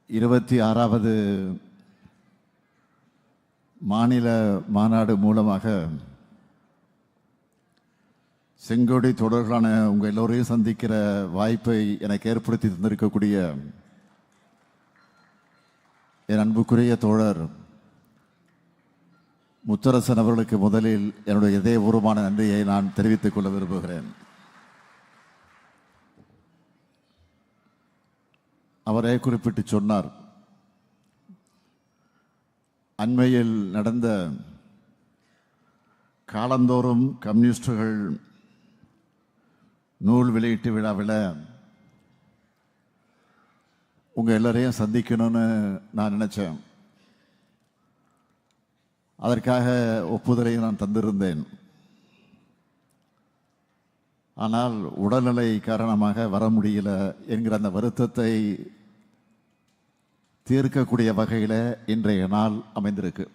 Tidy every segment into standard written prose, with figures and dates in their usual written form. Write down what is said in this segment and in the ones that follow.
26வது மாநில மாநாடு மூலமாக செங்கோடி தொடர்களான உங்கள் எல்லோரையும் சந்திக்கிற வாய்ப்பை எனக்கு ஏற்படுத்தி தந்திருக்கக்கூடிய என் அன்புக்குரிய தோழர் முத்தரசன் அவர்களுக்கு முதலில் என்னுடைய இதயபூர்வமான நன்றியை நான் தெரிவித்துக் கொள்ள விரும்புகிறேன். அவரே குறிப்பிட்டு சொன்னார், அண்மையில் நடந்த காலந்தோறும் கம்யூனிஸ்டுகள் நூல் வெளியீட்டு விழாவில் உங்கள் எல்லாரையும் சந்திக்கணும்னு நான் நினச்சேன். அதற்காக ஒப்புதலையும் நான் தந்திருந்தேன். ஆனால் உடல்நிலை காரணமாக வர முடியல என்கிற அந்த வருத்தத்தை தீர்க்கக்கூடிய வகையில் இன்றைய நாள் அமைந்திருக்கு.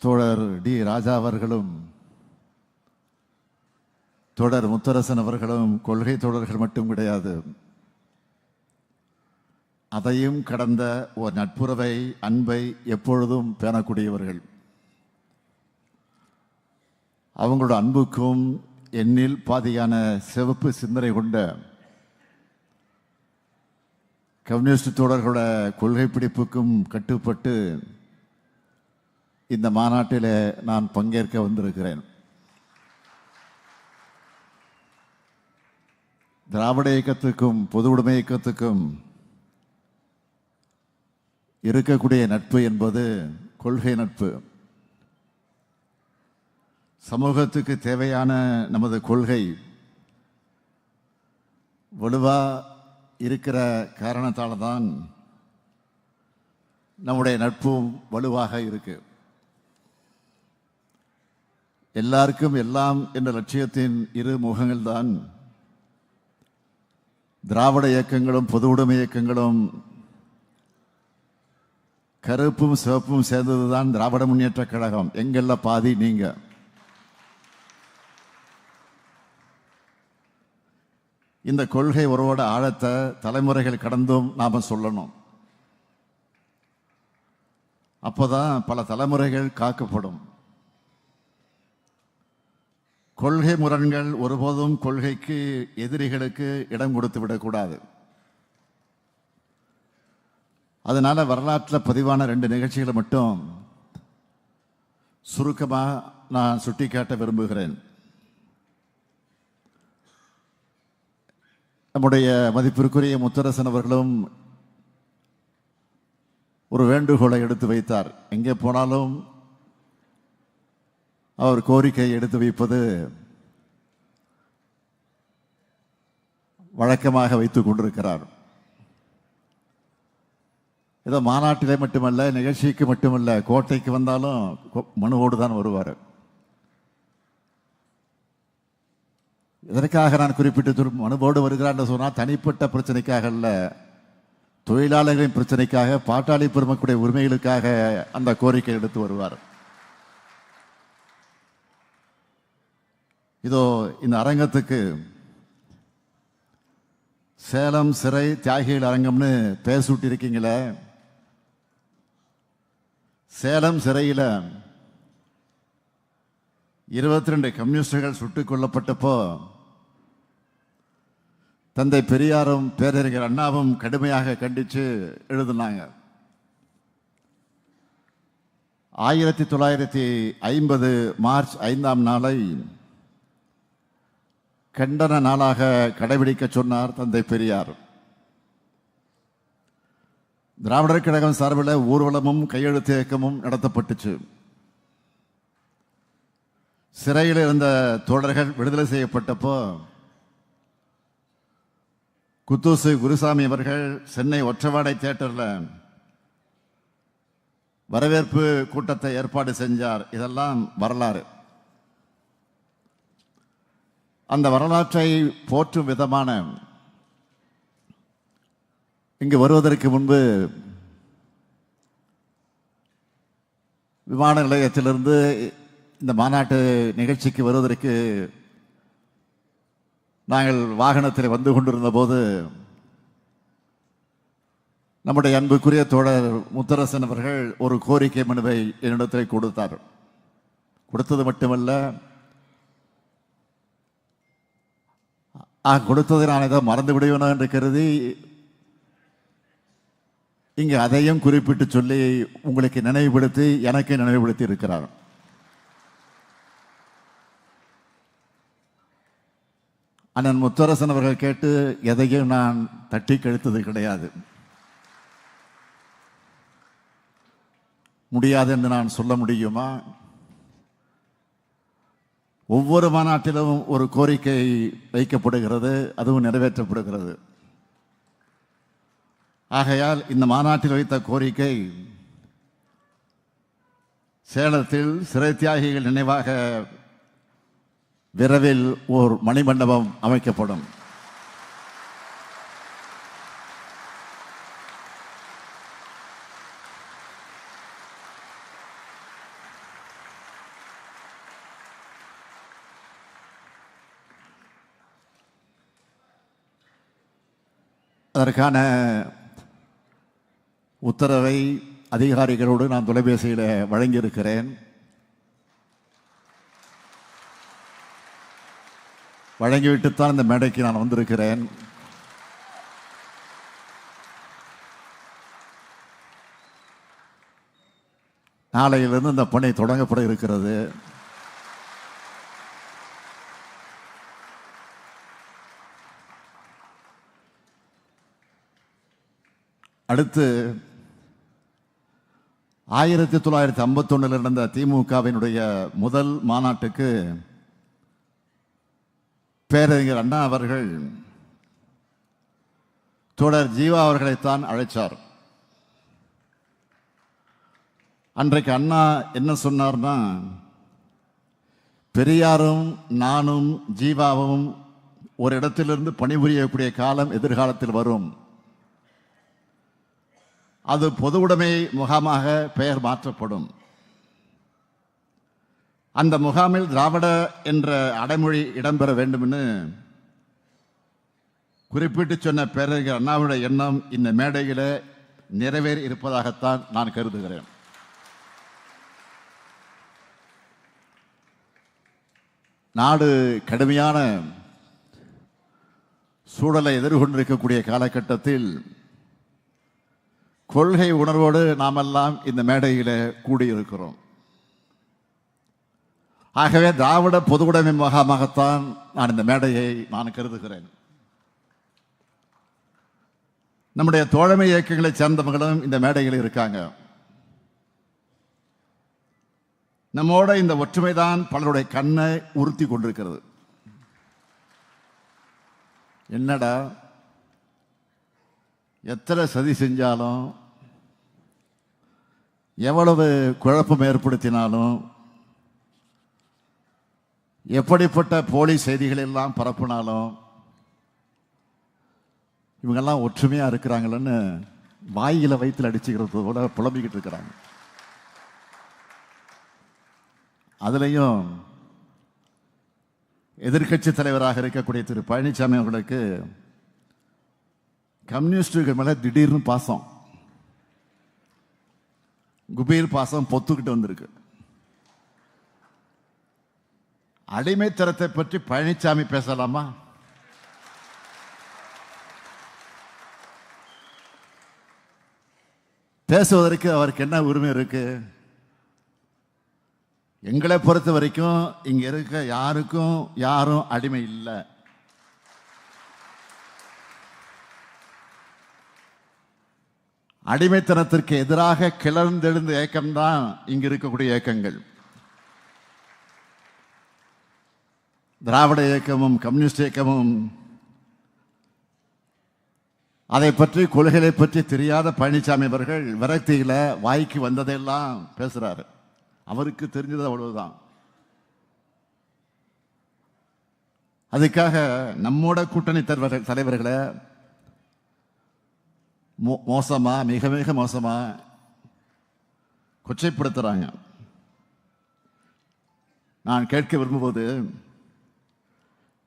தோழர் டி ராஜா அவர்களும் தோழர் முத்தரசன் அவர்களும் கொள்கை தோழர்கள் மட்டும் கிடையாது, அதையும் கடந்த ஒரு நட்புறவை, அன்பை எப்பொழுதும் பேணக்கூடியவர்கள். அவங்களோட அன்புக்கும் எண்ணில் பாதியான சிவப்பு சிந்தனை கொண்ட கம்யூனிஸ்ட் தோழர்களோட கொள்கை பிடிப்புக்கும் கட்டுப்பட்டு இந்த மாநாட்டில் நான் பங்கேற்க வந்திருக்கிறேன். திராவிட இயக்கத்துக்கும் பொது உடைமை இயக்கத்துக்கும் இருக்கக்கூடிய நட்பு என்பது கொள்கை நட்பு. சமூகத்துக்கு தேவையான நமது கொள்கை வலுவா இருக்கிற காரணத்தால் தான் நம்முடைய நட்பும் வலுவாக இருக்கு. எல்லாருக்கும் எல்லாம் என்ற லட்சியத்தின் இரு முகங்கள் தான் திராவிட இயக்கங்களும் பொது உடைமை இயக்கங்களும். கருப்பும் சிவப்பும் சேர்ந்ததுதான் திராவிட முன்னேற்ற கழகம். எங்கெல்ல பாதி நீங்க. இந்த கொள்கை உறவோட ஆழத்தை தலைமுறைகள் கடந்தும் நாம சொல்லணும். அப்போதான் பல தலைமுறைகள் காக்கப்படும். கொள்கை முரண்கள் ஒருபோதும் கொள்கைக்கு எதிரிகளுக்கு இடம் கொடுத்து விடக்கூடாது. அதனால வரலாற்றில் பதிவான 2 நிகழ்ச்சிகளை மட்டும் சுருக்கமாக நான் சுட்டிக்காட்ட விரும்புகிறேன். நம்முடைய மதிப்பிற்குரிய முத்தரசன் அவர்களும் ஒரு வேண்டுகோளை எடுத்து வைத்தார். எங்கே போனாலும் அவர் கோரிக்கையை எடுத்து வைப்பது வழக்கமாக வைத்துக் கொண்டிருக்கிறார். ஏதோ மாநாட்டிலே மட்டுமல்ல, நிகழ்ச்சிக்கு மட்டுமல்ல, கோட்டைக்கு வந்தாலும் மனுவோடு தான் வருவார். இதற்காக நான் குறிப்பிட்டு மனுவோடு வருகிறார் சொன்னால் தனிப்பட்ட பிரச்சனைக்காக அல்ல, தொழிலாளர்களின் பிரச்சனைக்காக, பாட்டாளி பெருமக்களுடைய உரிமைகளுக்காக அந்த கோரிக்கை எடுத்து வருவார். இதோ இந்த அரங்கத்துக்கு சேலம் சிறை தியாகிகள் அரங்கம்னு பெயர் சூட்டி இருக்கீங்களே. சேலம் சிறையில் 22 கம்யூனிஸ்டுகள் சுட்டுக் கொல்லப்பட்டப்போ தந்தை பெரியாரும் பேரறிஞர் அண்ணாவும் கடுமையாக கண்டித்து எழுதினாங்க. 1950 மார்ச் 5ஆம் நாளை கண்டன நாளாக கடைபிடிக்க சொன்னார் தந்தை பெரியார். திராவிடர் கழகம் சார்பில் ஊர்வலமும் கையெழுத்து இயக்கமும் நடத்தப்பட்டுச்சு. சிறையில் இருந்த தோழர்கள் விடுதலை செய்யப்பட்டப்போ குத்தூசு குருசாமி அவர்கள் சென்னை ஒற்றவாடை தியேட்டரில் வரவேற்பு கூட்டத்தை ஏற்பாடு செஞ்சார். இதெல்லாம் வரலாறு. அந்த வரலாற்றை போற்றும் விதமான இங்கு வருவதற்கு முன்பு விமான நிலையத்திலிருந்து இந்த மாநாட்டு நிகழ்ச்சிக்கு வருவதற்கு நாங்கள் வாகனத்தில் வந்து கொண்டிருந்த போது நம்முடைய அன்புக்குரிய தோழர் முத்தரசன் அவர்கள் ஒரு கோரிக்கை மனுவை என்னிடத்தில் கொடுத்தார். கொடுத்தது மட்டுமல்ல, கொடுத்ததை நான் ஏதோ மறந்து விடுவேனோ என்று கருதி இங்கு அதையும் குறிப்பிட்டு சொல்லி உங்களுக்கு நினைவுபடுத்தி எனக்கு நினைவுபடுத்தி இருக்கிறார். அண்ணன் முத்தரசன் அவர்கள் கேட்டு எதையும் நான் தட்டி கழித்தது கிடையாது. முடியாது என்று நான் சொல்ல முடியுமா? ஒவ்வொரு மாநாட்டிலும் ஒரு கோரிக்கை வைக்கப்படுகிறது, அதுவும் நிறைவேற்றப்படுகிறது. ஆகையால் இந்த மாநாட்டில் வைத்த கோரிக்கை சேலத்தில் சிறை தியாகிகள் நினைவாக விரைவில் ஓர் மணிமண்டபம் அமைக்கப்படும். அதற்கான உத்தரவை அதிகாரிகளோடு நான் தொலைபேசியில் வழங்கியிருக்கிறேன். வழங்கிவிட்டுத்தான் இந்த மேடைக்கு நான் வந்திருக்கிறேன். நாளையிலிருந்து இந்த பணி தொடங்கப்பட இருக்கிறது. அடுத்து 1951 நடந்த திமுகவினுடைய முதல் மாநாட்டுக்கு பேரறிஞர் அண்ணா அவர்கள் தோழர் ஜீவா அவர்களைத்தான் அழைச்சார். அன்றைக்கு அண்ணா என்ன சொன்னார்னா, பெரியாரும் நானும் ஜீவாவும் ஒரு இடத்திலிருந்து பணிபுரியக்கூடிய காலம் எதிர்காலத்தில் வரும். அது பொது உடைமை முகாமாக பெயர் மாற்றப்படும். அந்த முகாமில் திராவிட என்ற அடைமொழி இடம்பெற வேண்டும் என்று குறிப்பிட்டு சொன்ன பேரறிஞர் அண்ணாவுடைய எண்ணம் இந்த மேடையில் நிறைவேறி இருப்பதாகத்தான் நான் கருதுகிறேன். நாடு கடுமையான சூழலை எதிர்கொண்டிருக்கக்கூடிய காலகட்டத்தில் கொள்கை உணர்வோடு நாமெல்லாம் இந்த மேடையில் கூடியிருக்கிறோம். ஆகவே திராவிட பொதுவுடைமை முகாமாகத்தான் நான் இந்த மேடையை நான் கருதுகிறேன். நம்முடைய தோழமை இயக்கங்களை சேர்ந்தவர்களும் இந்த மேடையில் இருக்காங்க. நம்மோட இந்த ஒற்றுமைதான் பலருடைய கண்ணை உறுத்தி கொண்டிருக்கிறது. என்னடா, எத்தனை சதி செஞ்சாலும், எவ்வளவு குழப்பம் ஏற்படுத்தினாலும், எப்படிப்பட்ட போலி செய்திகள் எல்லாம் பரப்பினாலும் இவங்கெல்லாம் ஒற்றுமையா இருக்கிறாங்களன்னு வாயில வயிற்றில் அடிச்சுக்கிறது போல புலம்பிக்கிட்டு இருக்கிறாங்க. அதுலேயும் எதிர்கட்சி தலைவராக இருக்கக்கூடிய திரு பழனிசாமி அவர்களுக்கு கம்யூனிஸ்டுகள் மேல திடீர்னு பாசம், குபீர் பாசம் பொத்துக்கிட்டு வந்திருக்கு. அடிமைத்தனத்தை பற்றி பழனிசாமி பேசலாமா? பேசுவதற்கு அவருக்கு என்ன உரிமை இருக்கு? எங்களை பொறுத்த வரைக்கும் இங்க இருக்க யாருக்கும் யாரும் அடிமை இல்லை. அடிமைத்தனத்திற்கு எதிராக கிளர்ந்தெழுந்த இயக்கம்தான் இங்கு இருக்கக்கூடிய இயக்கங்கள். திராவிட இயக்கமும் கம்யூனிஸ்ட் இயக்கமும் அதை பற்றி கொள்கைகளை பற்றி தெரியாத பழனிசாமி அவர்கள் விரக்தியில வாய்க்கு வந்ததெல்லாம் பேசுறாரு. அவருக்கு தெரிஞ்சது அவ்வளவுதான். அதுக்காக நம்மோட கூட்டணி தலைவர்களை மோசமா, மிக மிக மோசமா கொச்சைப்படுத்துறாங்க. நான் கேட்க விரும்புவது,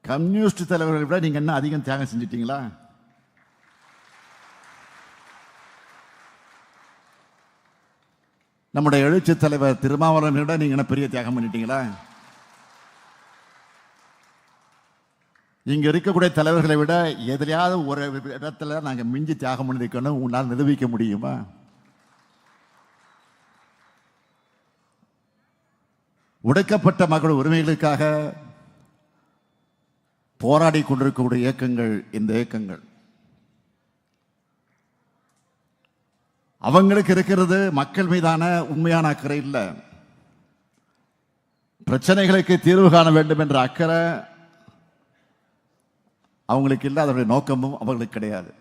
கம்யூனிஸ்ட் தலைவர்களை விட நீங்க என்ன அதிகம் தியாகம் செஞ்சிட்டீங்களா? நம்முடைய எழுச்சி தலைவர் திருமாவளவனை விட நீங்க என்ன பெரிய தியாகம் பண்ணிட்டீங்களா? இங்க இருக்கக்கூடிய தலைவர்களை விட எதிலையாவது ஒரு இடத்துல நாங்க மிஞ்சி தியாகம் பண்ணிருக்கணும் உங்களால் நிரூபிக்க முடியுமா? ஒடுக்கப்பட்ட மக்கள் உரிமைகளுக்காக போராடி கொண்டிருக்கக்கூடிய இயக்கங்கள் இந்த இயக்கங்கள். அவங்களுக்கு இருக்கிறது மக்கள் மீதான உண்மையான அக்கறை இல்லை, பிரச்சனைகளுக்கு தீர்வு காண வேண்டும் என்ற அக்கறை அவங்களுக்கு இல்லை. அதனுடைய நோக்கமும் அவங்களுக்கு கிடையாது.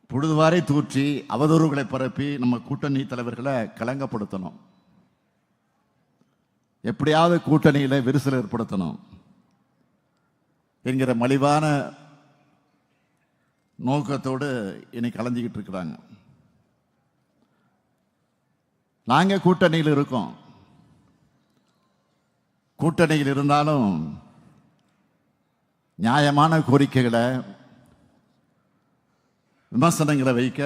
பொழுதுவாரை தூற்றி அவதூறுகளை பரப்பி நம்ம கூட்டணி தலைவர்களை கலங்கப்படுத்தணும், எப்படியாவது கூட்டணியில விரிசல் ஏற்படுத்தணும் என்கிற மலிவான நோக்கத்தோடு இன்னைக்கு கலந்துக்கிட்டு இருக்கிறாங்க. நாங்க கூட்டணியில் இருக்கோம். கூட்டணியில் இருந்தாலும் நியாயமான கோரிக்கைகளை விமர்சனங்களை வைக்க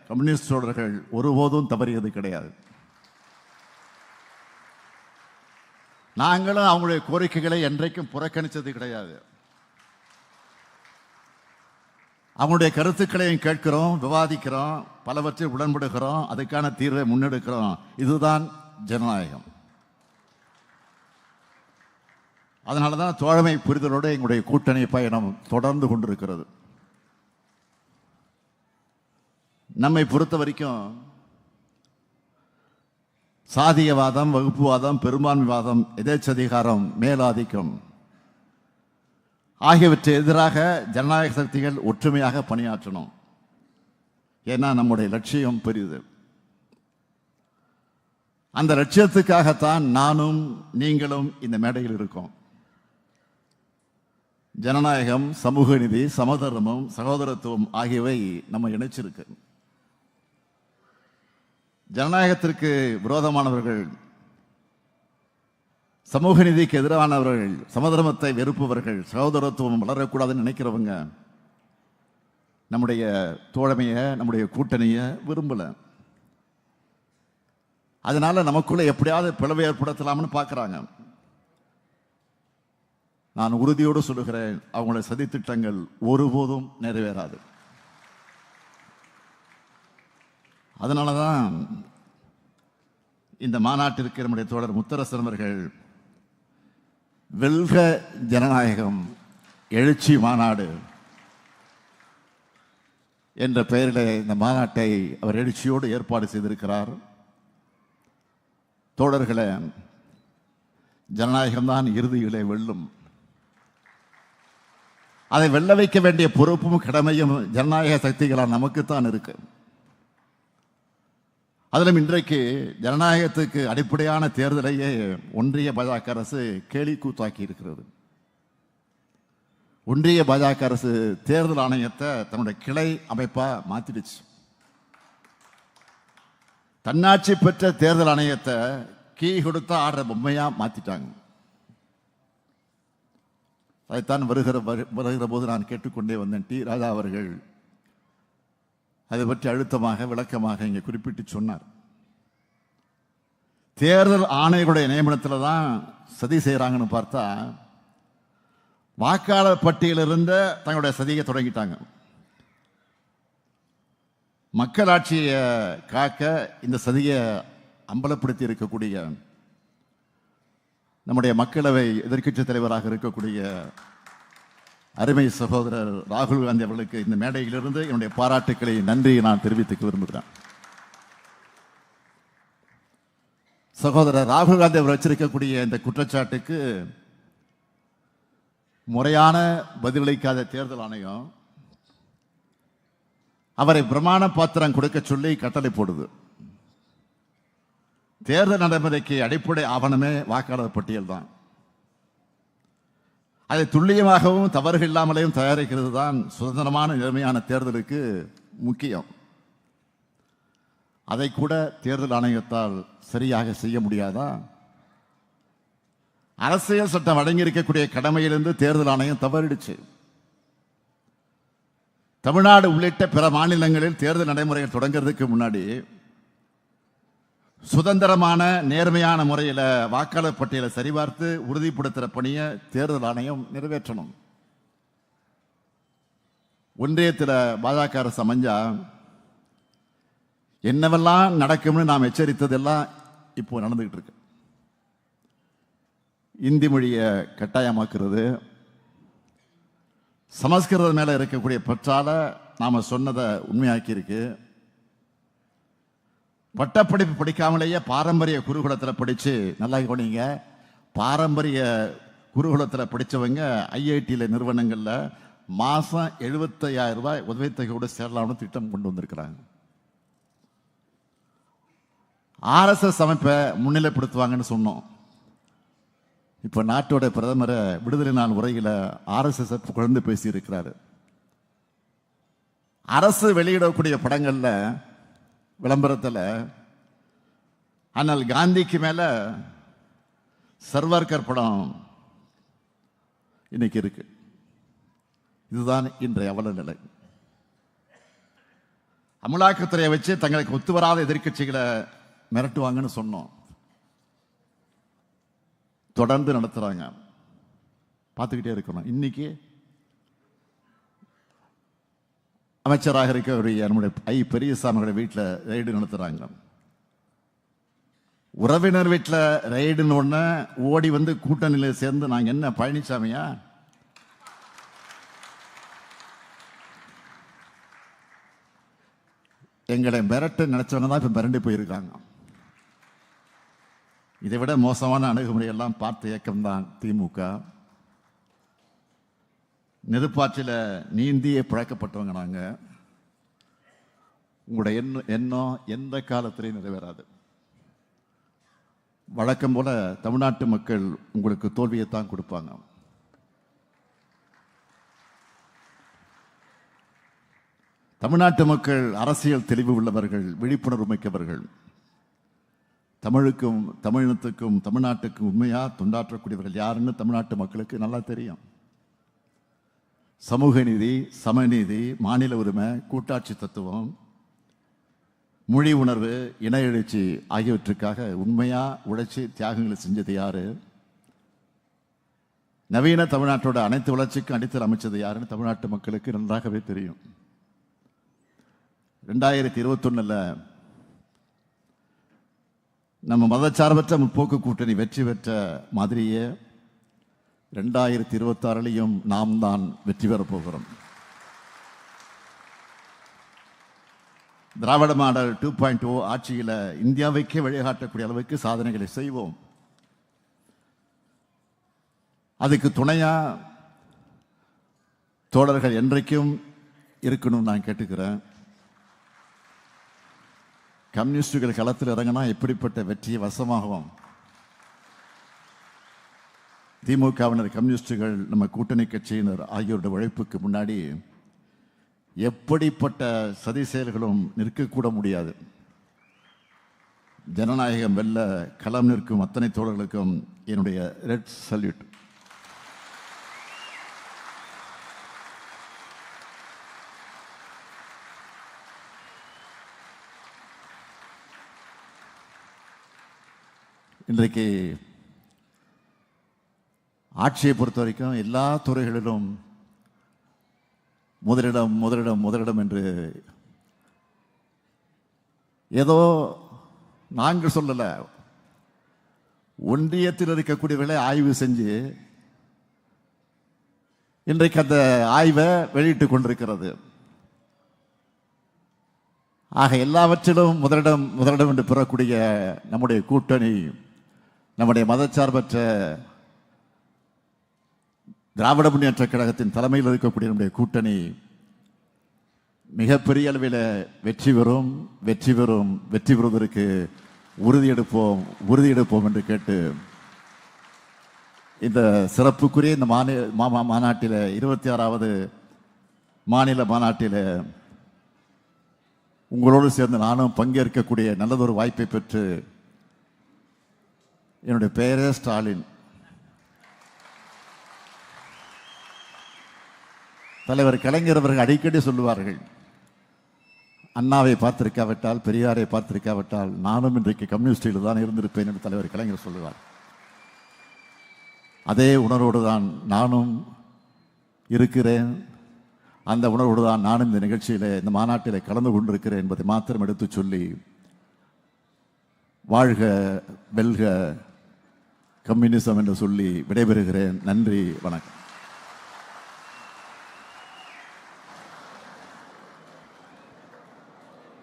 கம்யூனிஸ்ட் தோழர்கள் ஒருபோதும் தவறியது கிடையாது. நாங்களும் அவங்களுடைய கோரிக்கைகளை என்றைக்கும் புறக்கணித்தது கிடையாது. அவங்களுடைய கருத்துக்களையும் கேட்கிறோம், விவாதிக்கிறோம், பலவற்றில் உடன்படுகிறோம், அதுக்கான தீர்வை முன்னெடுக்கிறோம். இதுதான் ஜனநாயகம். அதனால தான் தோழமை புரிதலோடு எங்களுடைய கூட்டணி பயணம் தொடர்ந்து கொண்டிருக்கிறது. நம்மை பொறுத்த வரைக்கும் சாதியவாதம், வகுப்புவாதம், பெரும்பான்மைவாதம், எதேச்சதிகாரம், மேலாதிக்கம் ஆகியவற்றை எதிராக ஜனநாயக சக்திகள் ஒற்றுமையாக பணியாற்றணும். ஏன்னா நம்முடைய லட்சியம் பெரியது. அந்த லட்சியத்துக்காகத்தான் நானும் நீங்களும் இந்த மேடையில் இருக்கோம். ஜனநாயகம், சமூக நீதி, சமதர்மம், சகோதரத்துவம் ஆகியவை நம்ம இணைச்சிருக்கு. ஜனநாயகத்திற்கு விரோதமானவர்கள், சமூக நீதிக்கு எதிரானவர்கள், சமதர்மத்தை வெறுப்பவர்கள், சகோதரத்துவம் வளரக்கூடாதுன்னு நினைக்கிறவங்க நம்முடைய தோழமையை, நம்முடைய கூட்டணியை விரும்பல. அதனால நமக்குள்ள எப்படியாவது பிளவை ஏற்படுத்தலாம்னு பார்க்குறாங்க. நான் உறுதியோடு சொல்லுகிறேன், அவங்களுடைய சதித்திட்டங்கள் ஒருபோதும் நிறைவேறாது. அதனால தான் இந்த மாநாட்டிற்கு நம்முடைய தோழர் முத்தரசன் அவர்கள் வெல்க ஜனநாயகம் எழுச்சி மாநாடு என்ற பெயரில் இந்த மாநாட்டை அவர் எழுச்சியோடு ஏற்பாடு செய்திருக்கிறார். தோழர்களே, ஜனநாயகம்தான் இறுதியிலே வெல்லும். அதை வெல்ல வைக்க வேண்டிய பொறுப்பும் கடமையும் ஜனநாயக சக்திகளால் நமக்குத்தான் இருக்கு. அதிலும் இன்றைக்கு ஜனநாயகத்துக்கு அடிப்படையான தேர்தலையே ஒன்றிய பாஜக அரசு கேலி கூத்தாக்கி இருக்கிறது. ஒன்றிய பாஜக அரசு தேர்தல் ஆணையத்தை தன்னுடைய கிளை அமைப்பா மாத்திடுச்சு. தன்னாட்சி பெற்ற தேர்தல் ஆணையத்தை கீ கொடுத்தா ஆடுற பொம்மையா மாத்திட்டாங்க. அதைத்தான் வருகிற போது நான் கேட்டுக்கொண்டே வந்தேன். டி ராஜா அவர்கள் அதை பற்றி அழுத்தமாக விளக்கமாக இங்கே குறிப்பிட்டு சொன்னார். தேர்தல் ஆணையர்களுடைய நியமனத்தில் தான் சதி செய்கிறாங்கன்னு பார்த்தா வாக்காளர் பட்டியலிருந்த தங்களுடைய சதியை தொடங்கிட்டாங்க. மக்களாட்சியை காக்க இந்த சதியை அம்பலப்படுத்தி இருக்கக்கூடிய நம்முடைய மக்களவை எதிர்க்கட்சி தலைவராக இருக்கக்கூடிய அருமை சகோதரர் ராகுல் காந்தி அவர்களுக்கு இந்த மேடையிலிருந்து என்னுடைய பாராட்டுக்களை, நன்றியை நான் தெரிவித்துக்க விரும்புகிறேன். சகோதரர் ராகுல் காந்தி அவர் வச்சிருக்கக்கூடிய இந்த குற்றச்சாட்டுக்கு முறையான பதிலளிக்காத தேர்தல் ஆணையம் அவரை பிரமாண பாத்திரம் கொடுக்க சொல்லி கட்டளை போடுது. தேர்தல் நடைமுறைக்கு அடிப்படை ஆவணமே வாக்காளர் பட்டியல் தான். அதை துல்லியமாகவும் தவறுகள் இல்லாமலேயும் தயாரிக்கிறது தான் சுதந்திரமான நேர்மையான தேர்தலுக்கு முக்கியம். அதை கூட தேர்தல் ஆணையத்தால் சரியாக செய்ய முடியாதா? அரசியல் சட்டம் வழங்கி இருக்கக்கூடிய கடமையிலிருந்து தேர்தல் ஆணையம் தவறிடுச்சு. தமிழ்நாடு உள்ளிட்ட பிற மாநிலங்களில் தேர்தல் நடைமுறைகள் தொடங்கிறதுக்கு முன்னாடி சுதந்திரமான நேர்மையான முறையில் வாக்காளர் பட்டியலை சரிபார்த்து உறுதிப்படுத்துகிற பணியை தேர்தல் ஆணையம் நிறைவேற்றணும். ஒன்றியத்தில் பாஜக அரசு அமைஞ்சா என்னவெல்லாம் நடக்கும்னு நாம் எச்சரித்ததெல்லாம் இப்போ நடந்துகிட்டு இருக்கு. இந்தி மொழியை கட்டாயமாக்குறது, சமஸ்கிருதம் மேல இருக்கக்கூடிய பற்றால நாம சொன்னதை உண்மையாக்கி இருக்கு. பட்டப்படிப்பு படிக்காமலேயே பாரம்பரிய குருகுலத்தில் படிச்சு, நல்லா கவனிங்க, பாரம்பரிய குருகுலத்தில் படித்தவங்க ஐஐடியில் நிறுவனங்களில் மாதம் 75,000 ரூபாய் உதவித்தொகையோடு சேரலாம்னு திட்டம் கொண்டு வந்திருக்கிறாங்க. ஆர்எஸ்எஸ் அமைப்பை முன்னிலைப்படுத்துவாங்கன்னு சொன்னோம். இப்போ நாட்டோட பிரதமரை விடுதலை நாள் உரையில் ஆர்எஸ்எஸ் குழந்தை பேசி இருக்கிறாரு. அரசு வெளியிடக்கூடிய படங்கள்ல விளம்பரத்தில் அண்ணல் காந்திக்கு மேல சர்வார்கர் படம் இன்னைக்கு இருக்கு. இதுதான் இன்றைய அவல நிலை. அமலாக்கத்துறையை வச்சு தங்களுக்கு ஒத்து வராத எதிர்க்கட்சிகளை மிரட்டுவாங்கன்னு சொன்னோம். தொடர்ந்து நடத்துறாங்க, பார்த்துக்கிட்டே இருக்கணும். இன்னைக்கு அமைச்சராக இருக்கக்கூடிய நம்முடைய பெரியசாமியோட வீட்டில் ரைடு நடத்துறாங்க. உறவினர் வீட்டில் ரைடுன்னு ஒன்று ஓடி வந்து கூட்டணியில் சேர்ந்து நாங்கள் என்ன பழனிசாமியா? எங்களை மிரட்ட நினைச்சவங்க தான் இப்போ மிரண்டு போயிருக்காங்க. இதை விட மோசமான அணுகுமுறையெல்லாம் பார்த்த இயக்கம்தான் திமுக. நெருப்பாற்றில் நீந்தியே பிழைக்கப்பட்டவங்க நாங்கள். உங்களுடைய எண்ணம் எந்த காலத்திலையும் நிறைவேறாது. வழக்கம் போல தமிழ்நாட்டு மக்கள் உங்களுக்கு தோல்வியைத்தான் கொடுப்பாங்க. தமிழ்நாட்டு மக்கள் அரசியல் தெளிவு உள்ளவர்கள், விழிப்புணர்வு மிக்கவர்கள். தமிழுக்கும் தமிழினத்துக்கும் தமிழ்நாட்டுக்கும் உண்மையா தொண்டாற்றக்கூடியவர்கள் யாருன்னு தமிழ்நாட்டு மக்களுக்கு நல்லா தெரியும். சமூக நீதி, சமநீதி, மாநில உரிமை, கூட்டாட்சி தத்துவம், மொழி உணர்வு, இன எழுச்சி ஆகியவற்றுக்காக உண்மையா உழைச்சி தியாகங்களை செஞ்சது யாரு? நவீன தமிழ்நாட்டோட அனைத்து வளர்ச்சிக்கும் அடித்தல் அமைச்சது யாருன்னு தமிழ்நாட்டு மக்களுக்கு நன்றாகவே தெரியும். 2021 நம்ம மதச்சார்பற்ற முற்போக்கு கூட்டணி வெற்றி பெற்ற மாதிரியே 2026 நாம் தான் வெற்றி பெறப் போகிறோம். திராவிட மாடல் 2.0 ஆட்சியில் இந்தியாவுக்கே வழிகாட்டக்கூடிய அளவுக்கு சாதனைகளை செய்வோம். அதுக்கு துணையா தோழர்கள் என்றைக்கும் இருக்கணும் நான் கேட்டுக்கிறேன். கம்யூனிஸ்டுகள் களத்தில் இறங்கினா எப்படிப்பட்ட வெற்றியை வசமாகும்? திமுகவினர், கம்யூனிஸ்டுகள், நம்ம கூட்டணி கட்சியினர் ஆகியோருடைய உழைப்புக்கு முன்னாடி எப்படிப்பட்ட சதி செயல்களும் நிற்கக்கூட முடியாது. ஜனநாயகம் வெல்ல களம் நிற்கும் அத்தனை தோழர்களுக்கும் என்னுடைய ரெட் சல்யூட். இன்றைக்கு ஆட்சியை பொறுத்த வரைக்கும் எல்லா துறைகளிலும் முதலிடம் முதலிடம் முதலிடம் என்று ஏதோ நாங்கள் சொல்லல, ஒன்றியத்தில் இருக்கக்கூடியவர்களை ஆய்வு செஞ்சு இன்றைக்கு அந்த ஆய்வை வெளியிட்டுக் கொண்டிருக்கிறது. ஆக எல்லாவற்றிலும் முதலிடம் முதலிடம் என்று பெறக்கூடிய நம்முடைய கூட்டணி, நம்முடைய மதச்சார்பற்ற திராவிட முன்னேற்ற கழகத்தின் தலைமையில் இருக்கக்கூடிய நம்முடைய கூட்டணி மிகப்பெரிய அளவில் வெற்றி பெறும், வெற்றி பெறும், வெற்றி பெறுவதற்கு உறுதியெடுப்போம், உறுதியெடுப்போம் என்று கேட்டு இந்த சிறப்புக்குரிய இந்த மாநாட்டில் 26வது மாநில மாநாட்டில் உங்களோடு சேர்ந்து நானும் பங்கேற்கக்கூடிய நல்லதொரு வாய்ப்பை பெற்று, என்னுடைய பெயரே ஸ்டாலின், தலைவர் கலைஞர் அவர்கள் அடிக்கடி சொல்லுவார்கள், அண்ணாவை பார்த்திருக்காவிட்டால், பெரியாரை பார்த்திருக்காவிட்டால் நானும் இன்றைக்கு கம்யூனிஸ்டில் தான் இருந்திருப்பேன் என்று தலைவர் கலைஞர் சொல்லுவார். அதே உணர்வோடு தான் நானும் இருக்கிறேன். அந்த உணர்வோடு தான் நானும் இந்த நிகழ்ச்சியில், இந்த மாநாட்டில் கலந்து கொண்டிருக்கிறேன் என்பதை மாத்திரம் எடுத்து சொல்லி, வாழ்க வெல்க கம்யூனிசம் என்று சொல்லி விடைபெறுகிறேன். நன்றி, வணக்கம்.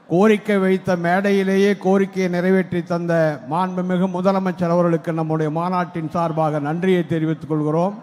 கோரிக்கை வைத்த மேடையிலேயே கோரிக்கையை நிறைவேற்றி தந்த மாண்புமிகு முதலமைச்சர் அவர்களுக்கு நம்முடைய மாநாட்டின் சார்பாக நன்றியை தெரிவித்துக் கொள்கிறோம்.